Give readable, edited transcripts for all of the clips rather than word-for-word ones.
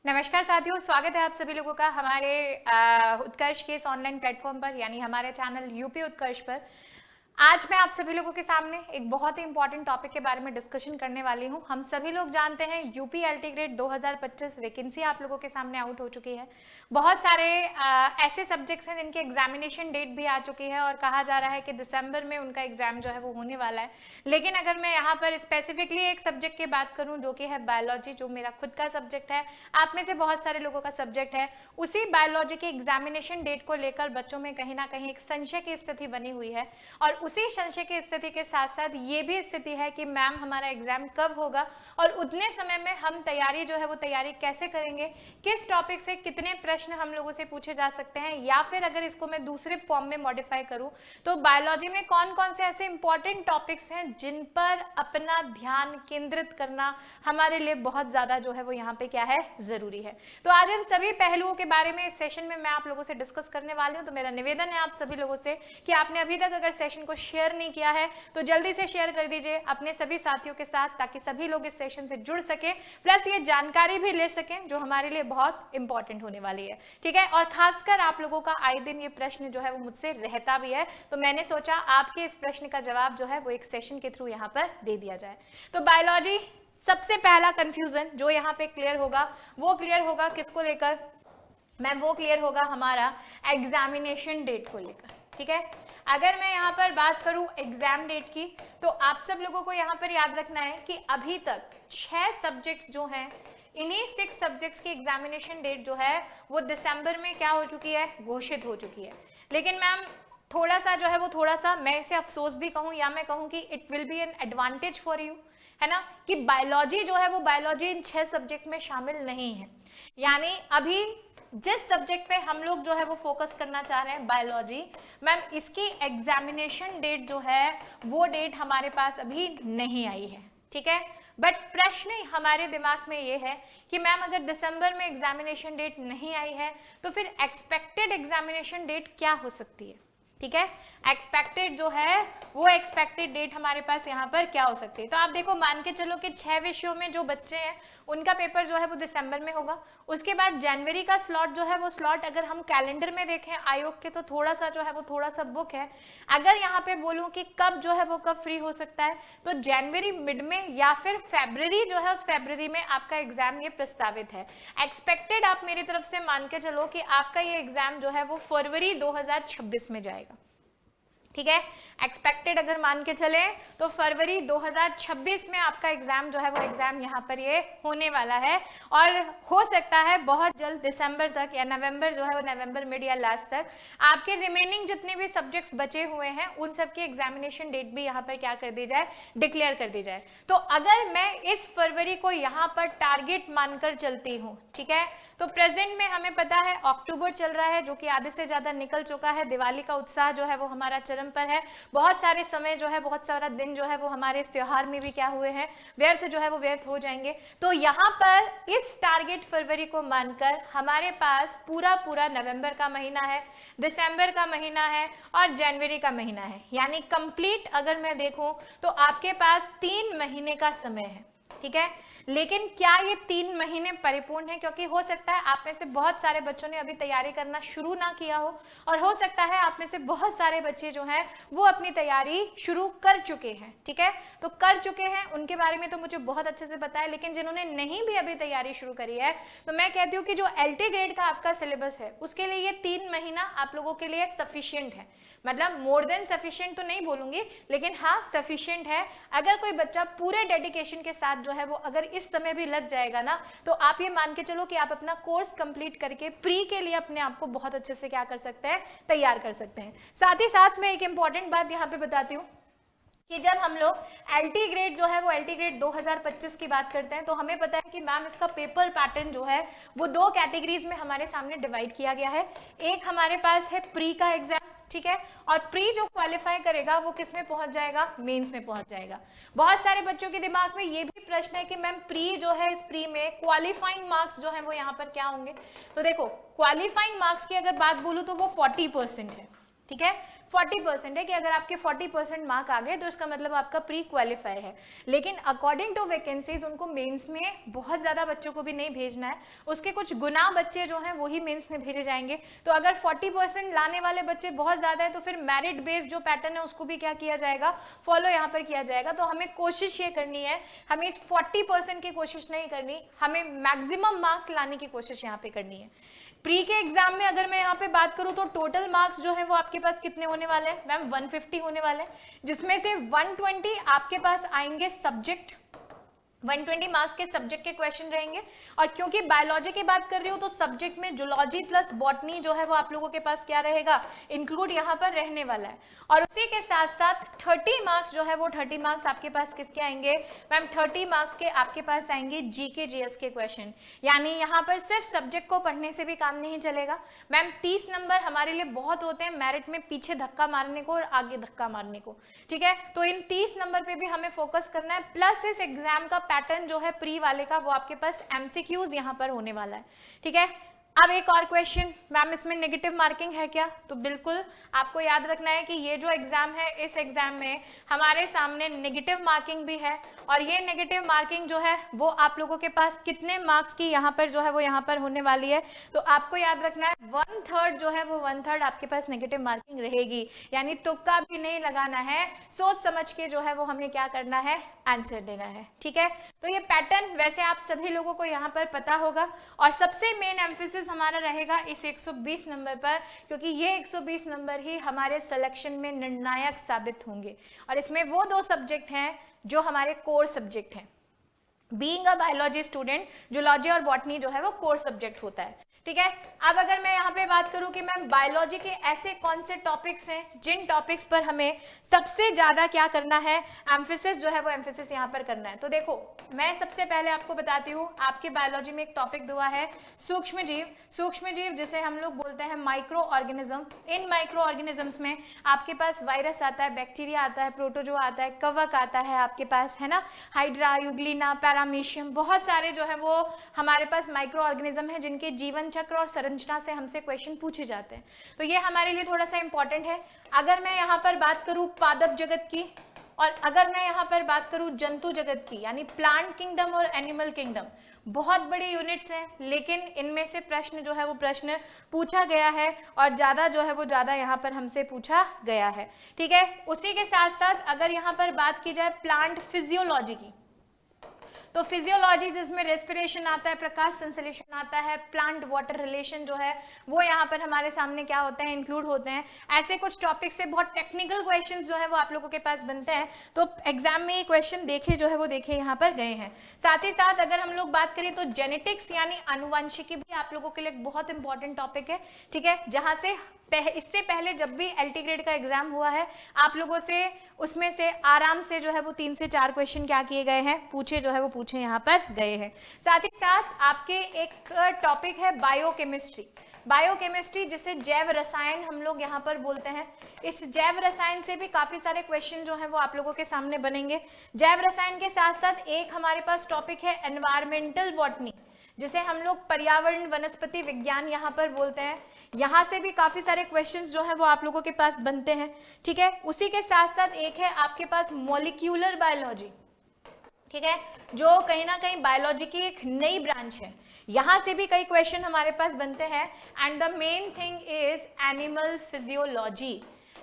नमस्कार साथियों, स्वागत है आप सभी लोगों का हमारे उत्कर्ष के इस ऑनलाइन प्लेटफॉर्म पर, यानी हमारे चैनल यूपी उत्कर्ष पर। आज मैं आप सभी लोगों के सामने एक बहुत ही इंपॉर्टेंट टॉपिक के बारे में डिस्कशन करने वाली हूं। हम सभी लोग जानते हैं यूपी एलटी ग्रेड 2025 वैकेंसी आप लोगों के सामने आउट हो चुकी है। बहुत सारे ऐसे सब्जेक्ट्स हैं जिनके एग्जामिनेशन डेट भी आ चुकी है और कहा जा रहा है कि दिसंबर में उनका एग्जाम जो है वो होने वाला है। लेकिन अगर मैं यहाँ पर स्पेसिफिकली एक सब्जेक्ट की बात करूँ जो कि है बायोलॉजी, जो मेरा खुद का सब्जेक्ट है, आप में से बहुत सारे लोगों का सब्जेक्ट है, उसी बायोलॉजी के एग्जामिनेशन डेट को लेकर बच्चों में कहीं ना कहीं एक संशय की स्थिति बनी हुई है। और उसी संशय की स्थिति के साथ साथ ये भी स्थिति है कि मैम हमारा एग्जाम कब होगा और उतने समय में हम तैयारी जो है वो तैयारी कैसे करेंगे, किस टॉपिक से कितने प्रश्न हम लोगों से पूछे जा सकते हैं, या फिर अगर इसको मैं दूसरे फॉर्म में मॉडिफाई करूं तो बायोलॉजी में कौन कौन से ऐसे इंपॉर्टेंट टॉपिक्स हैं जिन पर अपना ध्यान केंद्रित करना हमारे लिए बहुत ज्यादा जो है वो यहाँ पे क्या है, जरूरी है। तो आज इन सभी पहलुओं के बारे में इस सेशन में मैं आप लोगों से डिस्कस करने वाली हूँ। तो मेरा निवेदन है आप सभी लोगों से कि आपने अभी तक अगर सेशन को शेयर नहीं किया है तो जल्दी से शेयर कर दीजिए अपने सभी साथियों के साथ, ताकि सभी लोग इस सेशन से जुड़ सके, प्लस ये जानकारी भी ले सकें जो हमारे लिए बहुत इंपॉर्टेंट होने वाली है। ठीक है, और खासकर आप लोगों का आए दिन ये प्रश्न जो है वो मुझसे रहता भी है, तो मैंने सोचा आपके इस प्रश्न का जवाब जो है वो एक सेशन के थ्रू यहाँ पर दे दिया जाए। तो बायोलॉजी, सबसे पहला कंफ्यूजन जो यहाँ पे क्लियर होगा वो क्लियर होगा किसको लेकर मैम? वो क्लियर होगा हमारा एग्जामिनेशन डेट को लेकर। ठीक है, अगर मैं यहाँ पर बात करूं एग्जाम डेट की, तो आप सब लोगों को यहाँ पर याद रखना है कि अभी तक 6 सब्जेक्ट्स जो हैं, इन्हीं 6 सब्जेक्ट्स की एग्जामिनेशन डेट जो है वो दिसंबर में क्या हो चुकी है, घोषित हो चुकी है। लेकिन मैम थोड़ा सा जो है वो, थोड़ा सा मैं इसे अफसोस भी कहूँ या मैं कहूँ कि it will be an advantage for you, है ना, कि बायोलॉजी जो है वो बायोलॉजी इन 6 सब्जेक्ट में शामिल नहीं है। यानी अभी जिस सब्जेक्ट पे हम लोग जो है वो फोकस करना चाह रहे हैं बायोलॉजी, मैम इसकी एग्जामिनेशन डेट जो है वो डेट हमारे पास अभी नहीं आई है। ठीक है, बट प्रश्न हमारे दिमाग में ये है कि मैम अगर दिसंबर में एग्जामिनेशन डेट नहीं आई है तो फिर एक्सपेक्टेड एग्जामिनेशन डेट क्या हो सकती है? ठीक है, एक्सपेक्टेड जो है वो एक्सपेक्टेड डेट हमारे पास यहाँ पर क्या हो सकती है? तो आप देखो, मान के चलो कि 6 विषयों में जो बच्चे हैं उनका पेपर जो है वो दिसंबर में होगा। उसके बाद जनवरी का स्लॉट जो है वो स्लॉट अगर हम कैलेंडर में देखें आयोग के तो थोड़ा सा जो है वो थोड़ा सा बुक है। अगर यहाँ पे बोलूं कि कब जो है वो कब फ्री हो सकता है, तो जनवरी मिड में या फिर फेब्रुवरी जो है उस फेब्रुवरी में आपका एग्जाम ये प्रस्तावित है। एक्सपेक्टेड आप मेरी तरफ से मान के चलो कि आपका ये एग्जाम जो है वो फरवरी 2026 में जाएगा। ठीक है, एक्सपेक्टेड अगर मान के चले तो फरवरी 2026 में आपका एग्जाम जो है वो एग्जाम यहाँ पर ये होने वाला है। और हो सकता है बहुत जल्द दिसंबर तक या नवंबर जो है वो नवंबर मिड या लास्ट तक आपके रिमेनिंग जितने भी सब्जेक्ट्स बचे हुए हैं उन सब की एग्जामिनेशन डेट भी यहाँ पर क्या कर दी जाए, डिक्लेयर कर दी जाए। तो अगर मैं इस फरवरी को यहाँ पर टारगेट मानकर चलती हूँ, ठीक है, तो प्रेजेंट में हमें पता है अक्टूबर चल रहा है जो कि आधे से ज्यादा निकल चुका है। दिवाली का उत्साह जो है वो हमारा चरम पर है। बहुत सारे समय जो है, बहुत सारा दिन जो है वो हमारे इस त्योहार में भी क्या हुए हैं, व्यर्थ जो है वो व्यर्थ हो जाएंगे। तो यहाँ पर इस टारगेट फरवरी को मानकर हमारे पास पूरा पूरा नवंबर का महीना है, दिसंबर का महीना है और जनवरी का महीना है। यानी कंप्लीट अगर मैं देखूं तो आपके पास 3 महीने का समय है। ठीक है, लेकिन क्या ये 3 महीने परिपूर्ण है? क्योंकि हो सकता है आप में से बहुत सारे बच्चों ने अभी तैयारी करना शुरू ना किया हो, और हो सकता है आप में से बहुत सारे बच्चे जो हैं वो अपनी तैयारी शुरू कर चुके हैं। ठीक है, तो कर चुके हैं उनके बारे में तो मुझे बहुत अच्छे से पता है, लेकिन जिन्होंने नहीं भी अभी तैयारी शुरू करी है तो मैं कहती हूँ कि जो एलटी ग्रेड का आपका सिलेबस है उसके लिए ये 3 महीना आप लोगों के लिए सफिशियंट है। मतलब मोर देन सफिशिएंट तो नहीं बोलूंगी, लेकिन हाँ सफिशिएंट है। अगर कोई बच्चा पूरे डेडिकेशन के साथ जो है वो अगर इस समय भी लग जाएगा ना, तो आप ये मान के चलो कि आप अपना कोर्स कंप्लीट करके प्री के लिए अपने आप को बहुत अच्छे से क्या कर सकते हैं, तैयार कर सकते हैं। साथ ही साथ मैं एक इंपॉर्टेंट बात यहाँ पे बताती हूँ कि जब हम लोग एलटी ग्रेड जो है वो एलटी ग्रेड 2025 की बात करते हैं तो हमें पता है कि मैम इसका पेपर पैटर्न जो है वो 2 कैटेगरीज में हमारे सामने डिवाइड किया गया है। एक हमारे पास है प्री का एग्जाम, ठीक है, और प्री जो क्वालिफाई करेगा वो किस में पहुंच जाएगा, मेंस में पहुंच जाएगा। बहुत सारे बच्चों के दिमाग में ये भी प्रश्न है कि मैम प्री जो है, इस प्री में क्वालिफाइंग मार्क्स जो है वो यहाँ पर क्या होंगे? तो देखो, क्वालिफाइंग मार्क्स की अगर बात बोलूं तो वो 40% है। ठीक है, 40% है कि अगर आपके 40% मार्क आ गए तो इसका मतलब आपका प्री क्वालिफाई है। लेकिन अकॉर्डिंग टू वैकेंसीज उनको मेंस में बहुत ज्यादा बच्चों को भी नहीं भेजना है, उसके कुछ गुना बच्चे जो हैं वही मेंस में भेजे जाएंगे। तो अगर 40% लाने वाले बच्चे बहुत ज्यादा है तो फिर मेरिट बेस्ड जो पैटर्न है उसको भी क्या किया जाएगा, फॉलो यहाँ पर किया जाएगा। तो हमें कोशिश ये करनी है, हमें इस 40% की कोशिश नहीं करनी, हमें मैक्सिमम मार्क्स लाने की कोशिश यहाँ पे करनी है। प्री के एग्जाम में अगर मैं यहाँ पे बात करूँ तो टोटल मार्क्स जो है वो आपके पास कितने होने वाले हैं मैम, 150 होने वाले हैं, जिसमें से 120 आपके पास आएंगे सब्जेक्ट, 120 मार्क्स के सब्जेक्ट के क्वेश्चन रहेंगे। और क्योंकि बायोलॉजी की बात कर रही हूँ तो सब्जेक्ट में जूलॉजी प्लस बॉटनी जो है वो आप लोगों के पास क्या रहेगा, इंक्लूड यहाँ पर रहने वाला है। और उसी के साथ साथ 30 मार्क्स जो है वो 30 मार्क्स आपके पास किसके आएंगे मैम, 30 मार्क्स के आपके पास आएंगे जीके जीएस के क्वेश्चन। यानी यहाँ पर सिर्फ सब्जेक्ट को पढ़ने से भी काम नहीं चलेगा मैम। 30 नंबर हमारे लिए बहुत होते हैं मेरिट में पीछे धक्का मारने को और आगे धक्का मारने को, ठीक है। तो इन 30 नंबर पे भी हमें फोकस करना है, प्लस इस एग्जाम का पैटर्न जो है प्री वाले का वो आपके पास एमसीक्यूज यहाँ पर होने वाला है, ठीक है। अब एक और क्वेश्चन, मैम इसमें नेगेटिव मार्किंग है क्या, तो बिल्कुल आपको याद रखना है कि ये जो एग्जाम है इस एग्जाम में हमारे सामने नेगेटिव मार्किंग भी है। और ये नेगेटिव मार्किंग जो है वो आप लोगों के पास कितने मार्क्स की यहाँ पर जो है वो यहाँ पर होने वाली है, तो आपको याद रखना है 1/3 जो है वो 1/3 आपके पास नेगेटिव मार्किंग रहेगी। यानी तुक्का भी नहीं लगाना है, सोच समझ के जो है वो हमें क्या करना है, आंसर देना है, ठीक है। तो ये पैटर्न वैसे आप सभी लोगों को यहाँ पर पता होगा। और सबसे मेन एम्फेसिस हमारा रहेगा इस 120 नंबर पर, क्योंकि ये 120 नंबर ही हमारे सिलेक्शन में निर्णायक साबित होंगे। और इसमें वो 2 सब्जेक्ट हैं जो हमारे कोर सब्जेक्ट हैं। Being a biology student zoology और बॉटनी जो है वो कोर सब्जेक्ट होता है, ठीक है। अब अगर मैं यहाँ पे बात करूँ कि मैम बायोलॉजी के ऐसे कौन से टॉपिक्स हैं जिन टॉपिक्स पर हमें सबसे ज्यादा क्या करना है, एम्फेसिस जो है वो एम्फेसिस यहाँ पर करना है। तो देखो मैं सबसे पहले आपको बताती हूँ, आपके बायोलॉजी में एक टॉपिक हुआ है सूक्ष्म जीव। सूक्ष्म जीव जिसे हम लोग बोलते हैं माइक्रो ऑर्गेनिज्म। इन माइक्रो ऑर्गेनिजम्स में आपके पास वायरस आता है, बैक्टीरिया आता है, प्रोटोजोआ आता है, कवक आता है आपके पास, है ना, हाइड्रा, यूग्लिना, पैरामीशियम, बहुत सारे जो है वो हमारे पास माइक्रो ऑर्गेनिज्म है जिनके जीवन चक्र और संरचना से हमसे क्वेश्चन पूछे जाते हैं। तो ये हमारे लिए थोड़ा सा इंपॉर्टेंट है। अगर मैं यहाँ पर बात करूँ पादप जगत की, और अगर मैं यहाँ पर बात करूँ जंतु जगत की, यानी प्लांट किंगडम और एनिमल किंगडम, बहुत बड़ी यूनिट्स हैं, लेकिन इनमें से प्रश्न जो है वो प्रश्न पूछा गया है और ज्यादा जो है वो ज्यादा यहाँ पर हमसे पूछा गया है, ठीक है। उसी के साथ साथ अगर यहाँ पर बात की जाए प्लांट फिजियोलॉजी की, तो फिजियोलॉजी जिसमें रेस्पिरेशन आता है, प्रकाश संश्लेषण आता है, प्लांट वाटर रिलेशन जो है वो यहाँ पर हमारे सामने क्या होते हैं, इंक्लूड होते हैं। ऐसे कुछ टॉपिक से बहुत टेक्निकल क्वेश्चंस जो है वो आप लोगों के पास बनते हैं, तो एग्जाम में ये क्वेश्चन देखे जो है वो देखे यहाँ पर गए हैं। साथ ही साथ अगर हम लोग बात करें तो जेनेटिक्स यानी आनुवंशिकी भी आप लोगों के लिए बहुत इंपॉर्टेंट टॉपिक है, ठीक है। जहां से इससे पहले जब भी एलटी ग्रेड का एग्जाम हुआ है आप लोगों से उसमें से आराम से जो है वो 3 से 4 क्वेश्चन क्या किए गए हैं, पूछे जो है वो पूछे यहाँ पर गए हैं। साथ ही साथ आपके एक टॉपिक है बायोकेमिस्ट्री। बायोकेमिस्ट्री जिसे जैव रसायन हम लोग यहाँ पर बोलते हैं, इस जैव रसायन से भी काफी सारे क्वेश्चन जो है वो आप लोगों के सामने बनेंगे। जैव रसायन के साथ साथ एक हमारे पास टॉपिक है एनवायरमेंटल बॉटनी, जिसे हम लोग पर्यावरण वनस्पति विज्ञान यहाँ पर बोलते हैं। यहाँ से भी काफी सारे क्वेश्चंस जो है वो आप लोगों के पास बनते हैं, ठीक है। उसी के साथ साथ एक है आपके पास मॉलिक्यूलर बायोलॉजी, ठीक है, जो कहीं ना कहीं बायोलॉजी की एक नई ब्रांच है। यहाँ से भी कई क्वेश्चन हमारे पास बनते हैं। And the main thing is animal physiology.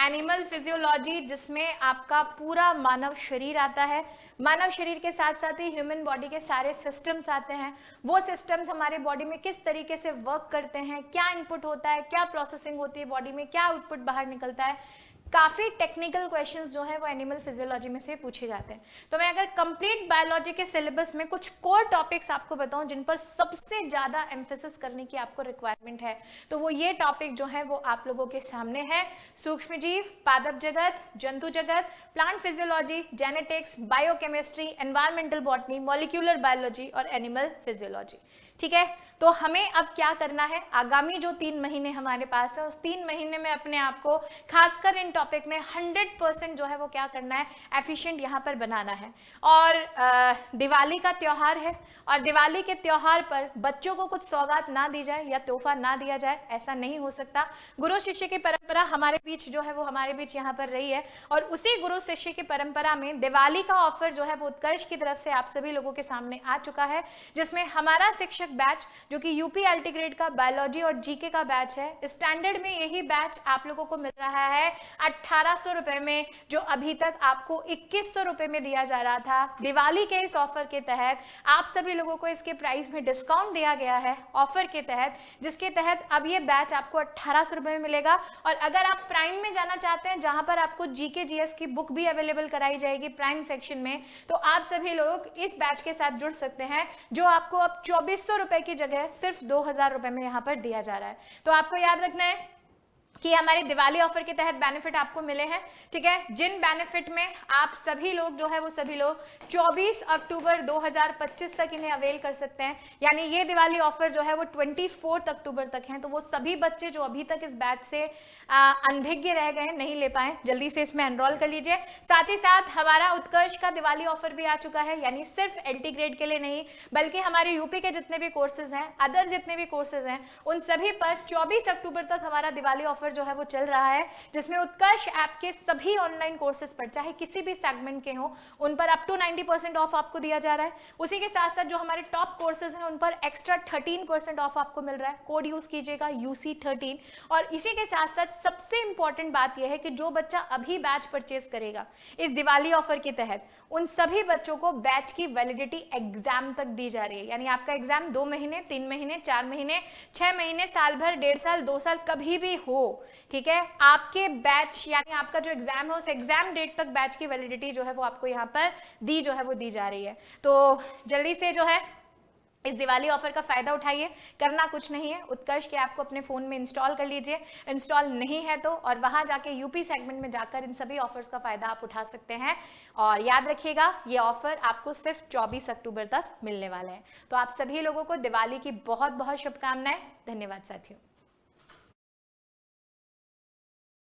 Animal physiology जिसमें आपका पूरा मानव शरीर आता है, मानव शरीर के साथ साथ ही ह्यूमन बॉडी के सारे सिस्टम्स आते हैं। वो सिस्टम्स हमारे बॉडी में किस तरीके से वर्क करते हैं, क्या इनपुट होता है, क्या प्रोसेसिंग होती है बॉडी में, क्या आउटपुट बाहर निकलता है, काफी टेक्निकल क्वेश्चंस जो है वो एनिमल फिजियोलॉजी में से पूछे जाते हैं। तो मैं अगर कंप्लीट बायोलॉजी के सिलेबस में कुछ कोर टॉपिक्स आपको बताऊं जिन पर सबसे ज्यादा एम्फेसिस करने की आपको रिक्वायरमेंट है, तो वो ये टॉपिक जो है वो आप लोगों के सामने है। सूक्ष्म जीव, पादप जगत, जंतु जगत, plant physiology, genetics, biochemistry, environmental botany, molecular biology और एनिमल फिजियोलॉजी, ठीक है, तो हमें अब क्या करना है, आगामी जो 3 महीने हमारे पास है उस 3 महीने में अपने आप को खासकर इन टॉपिक में 100% जो है वो क्या करना है, एफिशिएंट यहाँ पर बनाना है। और दिवाली का त्योहार है और दिवाली के त्योहार पर बच्चों को कुछ सौगात ना दी जाए या तोहफा ना दिया जाए, ऐसा नहीं हो सकता। गुरु शिष्य की परंपरा हमारे बीच जो है वो हमारे बीच यहाँ पर रही है और उसी गुरु शिष्य की परंपरा में दिवाली का ऑफर जो है वो उत्कर्ष की तरफ से आप सभी लोगों के सामने आ चुका है, जिसमें हमारा शिक्षक बैच जो कि यूपी अल्टीग्रेड का बायोलॉजी और जीके का बैच है, स्टैंडर्ड में यही बैच आप लोगों को मिल रहा है 1800 रुपए में, जो अभी तक आपको 2100 रुपए में दिया जा रहा था। दिवाली के इस ऑफर के तहत आप सभी लोगों को इसके प्राइस में डिस्काउंट दिया गया है ऑफर के तहत, जिसके तहत अब ये बैच आपको 1800 रुपए में मिलेगा। और अगर आप प्राइम में जाना चाहते हैं जहां पर आपको जीके जीएस की बुक भी अवेलेबल कराई जाएगी प्राइम सेक्शन में, तो आप सभी लोग इस बैच के साथ जुड़ सकते हैं, जो आपको अब 2400 रुपए की जगह सिर्फ 2000 रुपए में यहाँ पर दिया जा रहा है। तो आपको याद रखना है कि हमारे दिवाली ऑफर के तहत बेनिफिट आपको मिले हैं, ठीक है, जिन बेनिफिट में आप सभी लोग जो है वो सभी लोग 24 अक्टूबर 2025 तक इन्हें अवेल कर सकते हैं। यानी ये दिवाली ऑफर जो है वो 24 अक्टूबर तक है। तो वो सभी बच्चे जो अभी तक इस बैच से अनभिज्ञ रह गए, नहीं ले पाए, जल्दी से इसमें एनरोल कर लीजिए। साथ ही साथ हमारा उत्कर्ष का दिवाली ऑफर भी आ चुका है, यानी सिर्फ एलटी ग्रेड के लिए नहीं बल्कि हमारे यूपी के जितने भी कोर्सेज हैं, अदर जितने भी कोर्सेज हैं, उन सभी पर 24 अक्टूबर तक हमारा दिवाली ऑफर जो है वो चल रहा है, जिसमें उत्कर्ष ऐप के सभी ऑनलाइन कोर्सेज पर चाहे किसी भी सेगमेंट के हो उन पर अप टू 90% ऑफ आपको दिया जा रहा है। उसी के साथ साथ जो हमारे टॉप कोर्सेज हैं उन पर एक्स्ट्रा 13% ऑफ आपको मिल रहा है। कोड यूज कीजिएगा UC13। और इसी के साथ साथ सबसे इंपॉर्टेंट बात यह है कि जो बच्चा अभी बैच परचेज करेगा इस दिवाली ऑफर के तहत, उन सभी बच्चों को बैच की वैलिडिटी एग्जाम तक दी जा रही है। यानी आपका एग्जाम 2 महीने, 3 महीने, 4 महीने, 6 महीने, साल भर, 1.5 साल, 2 साल कभी भी हो, ठीक है, आपके बैच यानी आपका जो एग्जाम है उस एग्जाम डेट तक बैच की वैलिडिटी जो है वो आपको यहाँ पर दी जा रही है। तो जल्दी से जो है इस दिवाली ऑफर का फायदा उठाइए। करना कुछ नहीं है, उत्कर्ष के ऐप को अपने फोन में इंस्टॉल कर लीजिए, इंस्टॉल नहीं है तो, और वहां जाके यूपी सेगमेंट में जाकर इन सभी ऑफर्स का फायदा आप उठा सकते हैं। और याद रखिएगा ये ऑफर आपको सिर्फ 24 अक्टूबर तक मिलने वाले हैं। तो आप सभी लोगों को दिवाली की बहुत बहुत शुभकामनाएं। धन्यवाद साथियों।